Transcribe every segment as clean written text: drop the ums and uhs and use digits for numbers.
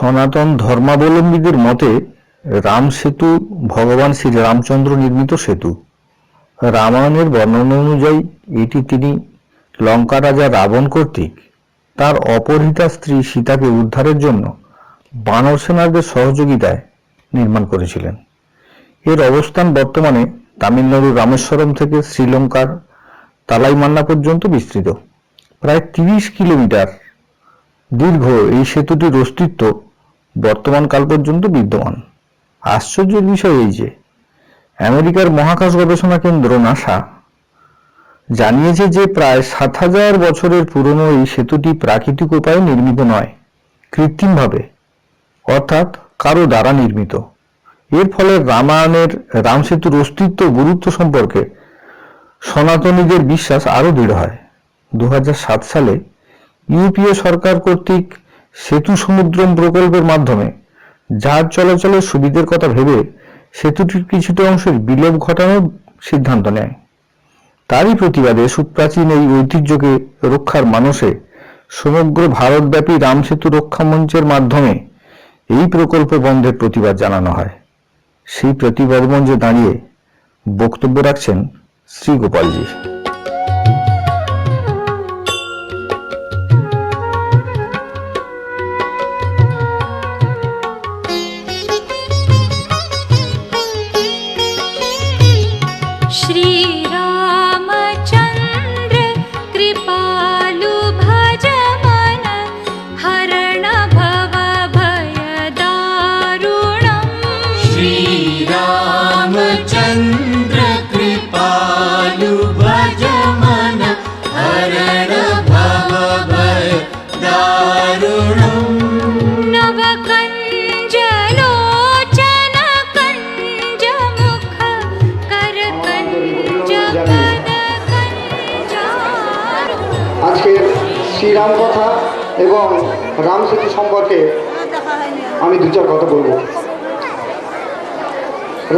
সনাতন ধর্মাবলম্বীদের মতে রাম সেতু ভগবান শ্রীরামচন্দ্র নির্মিত সেতু। রামায়ণের বর্ণনা অনুযায়ী এটি তিনি লঙ্কা রাজা রাবণ কর্তৃক তার অপহৃতা স্ত্রী সীতাকে উদ্ধারের জন্য বানর সেনাদের সহযোগিতায় নির্মাণ করেছিলেন। এর অবস্থান বর্তমানে তামিলনাড়ুর রামেশ্বরম থেকে শ্রীলঙ্কার তালাইমান্না পর্যন্ত বিস্তৃত। প্রায় 30 কিলোমিটার দীর্ঘ এই সেতুটির অস্তিত্ব বর্তমান কাল পর্যন্ত বিদ্যমান। আশ্চর্যের বিষয় এই যে আমেরিকার মহাকাশ গবেষণা কেন্দ্র নাসা জানিয়েছে যে প্রায় 7000 বছরের পুরনো এই সেতুটি প্রাকৃতিক উপায়ে নির্মিত নয়, কৃত্রিমভাবে, অর্থাৎ কারো দ্বারা নির্মিত। এর ফলে রামায়ণের রাম সেতুর অস্তিত্ব গুরুত্ব সম্পর্কে সনাতনীদের বিশ্বাস আরো দৃঢ় হয়। 2007 সালে ইউপিএ সরকার কর্তৃক সেতু সমুদ্রম প্রকল্পের মাধ্যমে জাহাজ চলাচলের সুবিধার কথা ভেবে সেতুটির কিছুটা অংশের বিলোপ ঘটানোর সিদ্ধান্ত নেয়। তারই প্রতিবাদে সুপ্রাচীন এই ঐতিহ্যকে রক্ষার মানসে সমগ্র ভারতব্যাপী রাম সেতু রক্ষা মঞ্চের মাধ্যমে এই প্রকল্প বন্ধের প্রতিবাদ জানানো হয়। সেই প্রতিবাদ মঞ্চে দাঁড়িয়ে বক্তব্য রাখছেন শ্রী গোপালজি। श्रीरामचन्द्र कृपालु भज मन हरण भव भय दारुणम्। श्रीरामचन्द्र कृपालु भज मन हरण भव भय दारुणम्। नवकञ्ज लोचन कञ्ज मुख कर कञ्ज पद कञ्जारु। আজকের শ্রীরাম কথা এবং রাম সেতু সম্পর্কে আমি দু চার কথা বলব।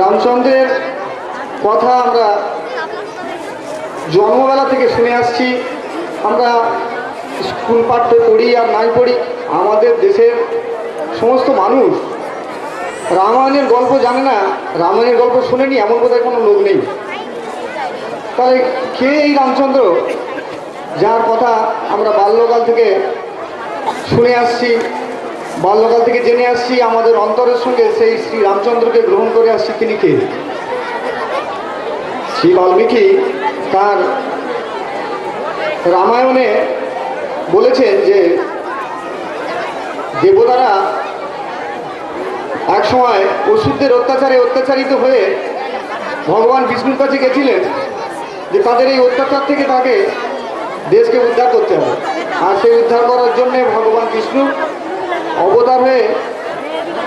রামচন্দ্রের কথা আমরা জন্মবেলা থেকে শুনে আসছি। আমরা স্কুল পাঠ্যে পড়ি আর নাই পড়ি, আমাদের দেশের সমস্ত মানুষ রামায়ণের গল্প জানে না, রামায়ণের গল্প শোনেনি এমন বোধহয় কোনো লোক নেই। তাহলে কে এই রামচন্দ্র, যার কথা আমরা বাল্যকাল থেকে শুনে আসছি, বাল্যকাল থেকে জেনে আসছি, আমাদের অন্তরের সঙ্গে সেই শ্রী রামচন্দ্রকে গ্রহণ করে আসছি? তিনি কে? শ্রী বাল্মীকি তার রামায়ণে বলেছেন যে দেবতারা এক সময় অসুরদের অত্যাচারে অত্যাচারিত হয়ে ভগবান বিষ্ণুর কাছে গেছিলেন যে তাদের এই অত্যাচার থেকে তাকে দেশকে উদ্ধার করতে হবে। আর সেই উদ্ধার করার জন্যে ভগবান বিষ্ণু অবতার হয়ে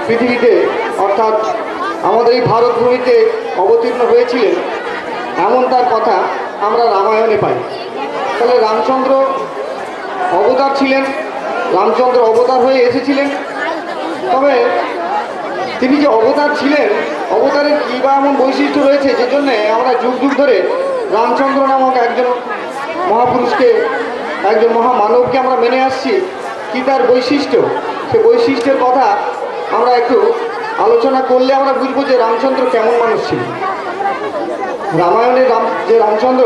পৃথিবীতে অর্থাৎ আমাদের এই ভারত ভূমিতে অবতীর্ণ হয়েছিলেন, এমন তার কথা আমরা রামায়ণে পাই। তাহলে রামচন্দ্র অবতার ছিলেন, রামচন্দ্র অবতার হয়ে এসেছিলেন। তবে তিনি যে অবতার ছিলেন, অবতারের কী বা এমন বৈশিষ্ট্য রয়েছে যে জন্যে আমরা যুগ যুগ ধরে রামচন্দ্র নামক একজন মহাপুরুষকে, একজন মহামানবকে আমরা মেনে আসছি? কি তার বৈশিষ্ট্য, সে বৈশিষ্ট্যের কথা আমরা একটু আলোচনা করলে আমরা বুঝবো যে রামচন্দ্র কেমন মানুষ ছিল। রামায়ণের যে রামচন্দ্র,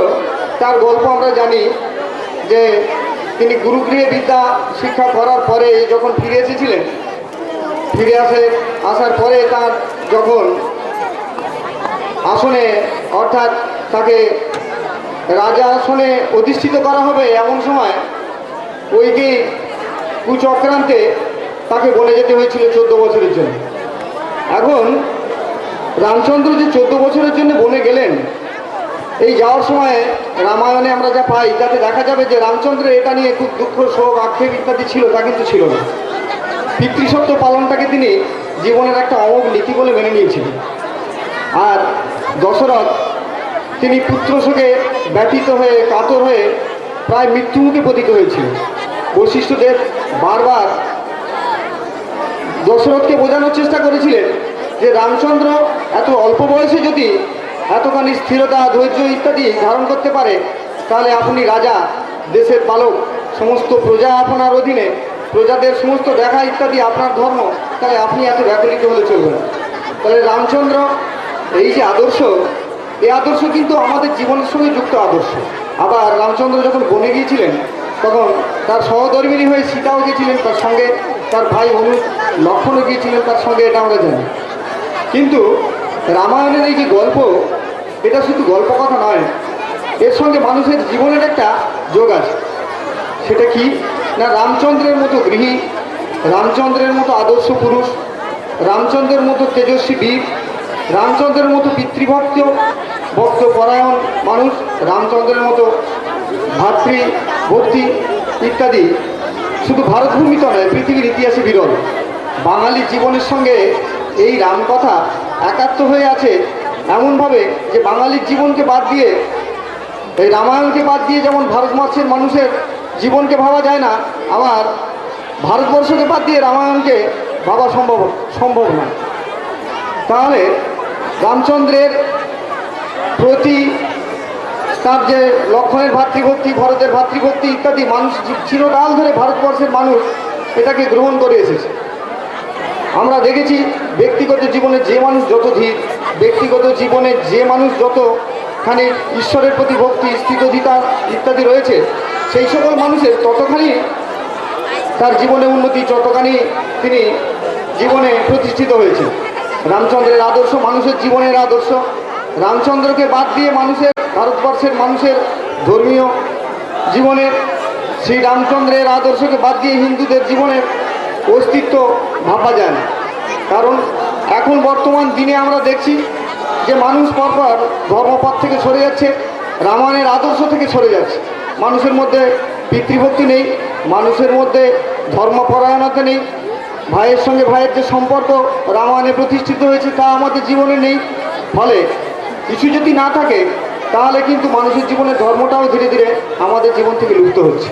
তার গল্প আমরা জানি যে তিনি গুরুগৃহে বিদ্যা শিক্ষা করার পরে যখন ফিরে এসেছিলেন, ফিরে আসার পরে তার যখন আসনে অর্থাৎ তাকে রাজা আসনে অধিষ্ঠিত করা হবে, এমন সময় ওই যে কুচক্রান্তে তাকে বনে যেতে হয়েছিল 14 বছরের জন্য। এখন রামচন্দ্র যে 14 বছরের জন্য বনে গেলেন, এই যাওয়ার সময় রামায়ণে আমরা যা পাই তাতে দেখা যাবে যে রামচন্দ্রের এটা নিয়ে খুব দুঃখ, শোক, আক্ষেপ ইত্যাদি ছিল, তা কিন্তু ছিল না। পিতৃসত্য পালনটাকে তিনি জীবনের একটা অমোঘ নীতি বলে মেনে নিয়েছিলেন। আর দশরথ তিনি পুত্র শোকে ব্যথিত হয়ে, কাতর হয়ে প্রায় মৃত্যুমুখে পতিত হয়েছিল। বশিষ্ঠদেব বারবার দশরথকে বোঝানোর চেষ্টা করেছিলেন যে রামচন্দ্র এত অল্প বয়সে যদি এতখানি স্থিরতা, ধৈর্য ইত্যাদি ধারণ করতে পারে, তাহলে আপনি রাজা, দেশের পালক, সমস্ত প্রজা আপনার অধীনে, প্রজাদের সমস্ত দেখা ইত্যাদি আপনার ধর্ম, তাহলে আপনি এত ব্যাকুলিত হলে চলবে না। তাহলে রামচন্দ্র এই যে আদর্শ, এই আদর্শ কিন্তু আমাদের জীবনের সঙ্গে যুক্ত আদর্শ। আবার রামচন্দ্র যখন বনে গিয়েছিলেন তখন তার সহধর্মিণী হয়ে সীতাও গিয়েছিলেন, তার সঙ্গে তার ভাই লক্ষ্মণও গিয়েছিলেন তার সঙ্গে, এটা আমরা জানি। কিন্তু রামায়ণের এই যে গল্প, এটা শুধু গল্প কথা নয়, এর সঙ্গে মানুষের জীবনের একটা যোগ আছে। সেটা কি না, রামচন্দ্রের মতো গৃহী, রামচন্দ্রের মতো আদর্শ পুরুষ, রামচন্দ্রের মতো তেজস্বী বীর, রামচন্দ্রের মতো পিতৃভক্ত ভক্তপরায়ণ মানুষ, রামচন্দ্রের মতো ভাতৃভক্তি ইত্যাদি শুধু ভারতভূমিতে নয়, পৃথিবীর ইতিহাসে বিরল। বাঙালি জীবনের সঙ্গে এই রামকথা একাত্ম হয়ে আছে এমনভাবে যে বাঙালির জীবনকে বাদ দিয়ে, এই রামায়ণকে বাদ দিয়ে যেমন ভারতবর্ষের মানুষের জীবনকে ভাবা যায় না, আবার ভারতবর্ষকে বাদ দিয়ে রামায়ণকে ভাবা সম্ভব না। তাহলে রামচন্দ্রের প্রতি তার যে লক্ষ্মণের ভাতৃভক্তি, ভরতের ভাতৃভক্তি ইত্যাদি মানুষ চিরকাল ধরে ভারতবর্ষের মানুষ এটাকে গ্রহণ করে এসেছে। আমরা দেখেছি ব্যক্তিগত জীবনে যে মানুষ যত ধীর, ব্যক্তিগত জীবনে যে মানুষ যতখানি ঈশ্বরের প্রতি ভক্তি, স্থিতধিতা ইত্যাদি রয়েছে, সেই সকল মানুষের ততখানি তার জীবনে উন্নতি, যতখানি তিনি জীবনে প্রতিষ্ঠিত হয়েছে। রামচন্দ্রের আদর্শ মানুষের জীবনের আদর্শ। রামচন্দ্রকে বাদ দিয়ে ভারতবর্ষের মানুষের ধর্মীয় জীবনের, শ্রী রামচন্দ্রের আদর্শকে বাদ দিয়ে হিন্দুদের জীবনের অস্তিত্ব ভাবা যায় না। কারণ এখন বর্তমান দিনে আমরা দেখছি যে মানুষ পরপর ধর্মপথ থেকে সরে যাচ্ছে, রামায়ণের আদর্শ থেকে সরে যাচ্ছে। মানুষের মধ্যে পিতৃভক্তি নেই, মানুষের মধ্যে ধর্মপরায়ণতা নেই, ভাইয়ের সঙ্গে ভাইয়ের যে সম্পর্ক রামায়ণে প্রতিষ্ঠিত হয়েছে তা আমাদের জীবনে নেই। ফলে কিছু যদি না থাকে তাহলে কিন্তু মানুষের জীবনের ধর্মটাও ধীরে ধীরে আমাদের জীবন থেকে লুপ্ত হচ্ছে।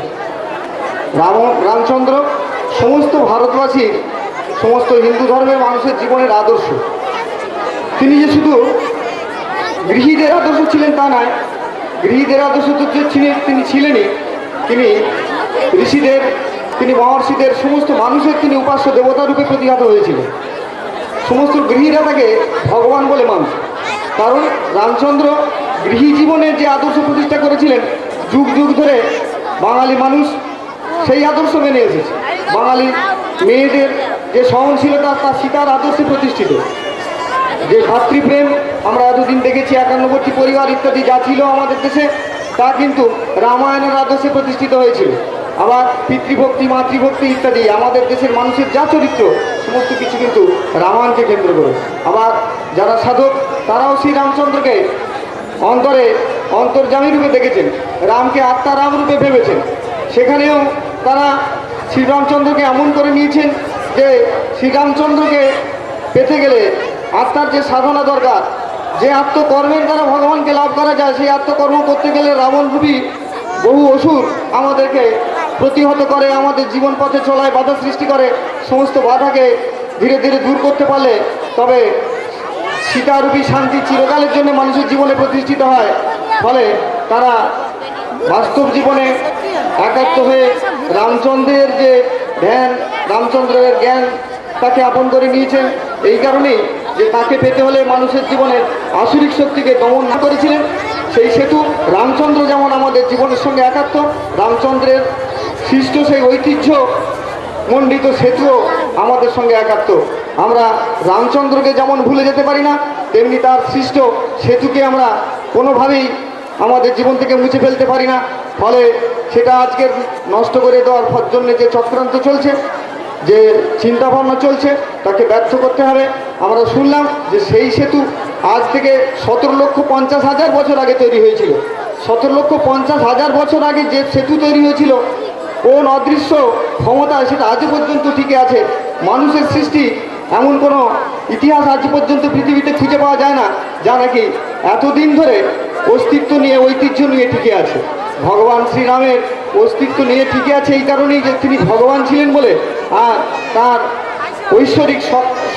রামচন্দ্র সমস্ত ভারতবাসীর, সমস্ত হিন্দু ধর্মের মানুষের জীবনের আদর্শ। তিনি যে শুধু গৃহীদের আদর্শ ছিলেন তা নয়, গৃহীদের আদর্শ তো তিনি ছিলেনই, তিনি ঋষিদের, তিনি মহর্ষিদের, সমস্ত মানুষের তিনি উপাস্য দেবতা রূপে প্রতিহত হয়েছিলেন। সমস্ত গৃহীরা তাকে ভগবান বলে মানুষ। কারণ রামচন্দ্র গৃহী জীবনের যে আদর্শ প্রতিষ্ঠা করেছিলেন, যুগ যুগ ধরে বাঙালি মানুষ সেই আদর্শ মেনে এসেছে। বাঙালি মেয়েদের যে সহনশীলতা তা সীতার আদর্শে প্রতিষ্ঠিত। যে ভাতৃপ্রেম আমরা এতদিন দেখেছি, একান্নবর্তী পরিবার ইত্যাদি যা ছিল আমাদের দেশে, তা কিন্তু রামায়ণের আদর্শে প্রতিষ্ঠিত হয়েছিল। আবার পিতৃভক্তি, মাতৃভক্তি ইত্যাদি আমাদের দেশের মানুষের যা চরিত্র, সমস্ত কিছু কিন্তু রামায়ণকে কেন্দ্র করে। আবার যারা সাধক তারাও শ্রী রামচন্দ্রকে অন্তর্যামী রূপে দেখেছেন, রামকে আত্মারাম রূপে ভেবেছেন। সেখানেও তারা শ্রীরামচন্দ্রকে এমন করে নিয়েছেন যে শ্রীরামচন্দ্রকে পেতে গেলে আত্মার যে সাধনা দরকার, যে আত্মকর্মের দ্বারা ভগবানকে লাভ করা যায়, সেই আত্মকর্ম করতে গেলে রাবণরূপী বহু অসুর আমাদেরকে প্রতিহত করে, আমাদের জীবন পথে চলায় বাধা সৃষ্টি করে। সমস্ত বাধাকে ধীরে ধীরে দূর করতে পারলে তবে সীতারূপী শান্তি চিরকালের জন্য মানুষের জীবনে প্রতিষ্ঠিত হয়। ফলে তারা বাস্তব জীবনে একাত্ম হয়ে রামচন্দ্রের যে ধ্যান, রামচন্দ্রের জ্ঞান তাকে আপন করে নিয়েছেন। এই কারণেই যে তাকে পেতে হলে মানুষের জীবনের আসরিক শক্তিকে দমন না করেছিলেন। সেই সেতু রামচন্দ্র যেমন আমাদের জীবনের সঙ্গে একাত্ম, রামচন্দ্রের সৃষ্ট সেই ঐতিহ্য মণ্ডিত সেতুও আমাদের সঙ্গে একাত্ম। আমরা রামচন্দ্রকে যেমন ভুলে যেতে পারি না, তেমনি তার সৃষ্ট সেতুকে আমরা কোনোভাবেই আমাদের জীবন থেকে মুছে ফেলতে পারি না। ফলে সেটা আজকে নষ্ট করে দেওয়ার জন্য যে চক্রান্ত চলছে, যে চিন্তাভাবনা চলছে, তাকে ব্যর্থ করতে হবে। আমরা শুনলাম যে সেই সেতু আজ থেকে 17,50,000 বছর আগে তৈরি হয়েছিল। 17,50,000 বছর আগে যে সেতু তৈরি হয়েছিল, কোন অদৃশ্য ক্ষমতা সেটা আজও পর্যন্ত টিকে আছে। মানুষের সৃষ্টি এমন কোনো ইতিহাস আজ পর্যন্ত পৃথিবীতে খুঁজে পাওয়া যায় না যা নাকি এতদিন ধরে অস্তিত্ব নিয়ে, ঐতিহ্য নিয়ে টিকে আছে। ভগবান শ্রীরামের অস্তিত্ব নিয়ে টিকে আছে এই কারণেই যে তিনি ভগবান ছিলেন বলে, আর তার ঐশ্বরিক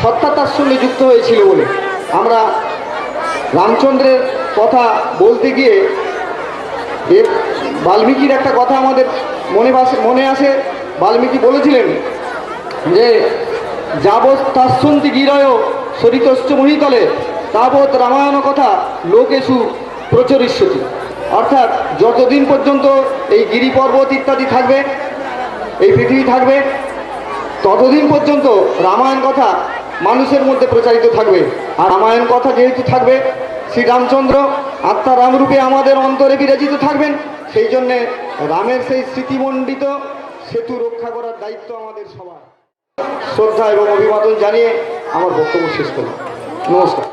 সত্তা তার সঙ্গে যুক্ত হয়েছিল বলে। আমরা রামচন্দ্রের কথা বলতে গিয়ে বাল্মীকির একটা কথা আমাদের মনে আসে, বাল্মীকি বলেছিলেন যে যাবৎ তাশ্বন্তি গিরয় সরিতশ্চ মহিতলে তাবৎ রামায়ণ কথা লোকেষু প্রচরিষ্যতি। অর্থাৎ যতদিন পর্যন্ত এই গিরি পর্বত ইত্যাদি থাকবে, এই পৃথিবী থাকবে, ততদিন পর্যন্ত রামায়ণ কথা মানুষের মধ্যে প্রচারিত থাকবে। আর রামায়ণ কথা যেহেতু থাকবে, শ্রীরামচন্দ্র আত্মা রামরূপে আমাদের অন্তরে বিরাজিত থাকবেন, সেই জন্যে রামের সেই স্মৃতিমণ্ডিত সেতু রক্ষা করার দায়িত্ব আমাদের সবার। শ্রদ্ধা এবং অভিবাদন জানিয়ে আমার বক্তব্য শেষ করলাম। নমস্কার।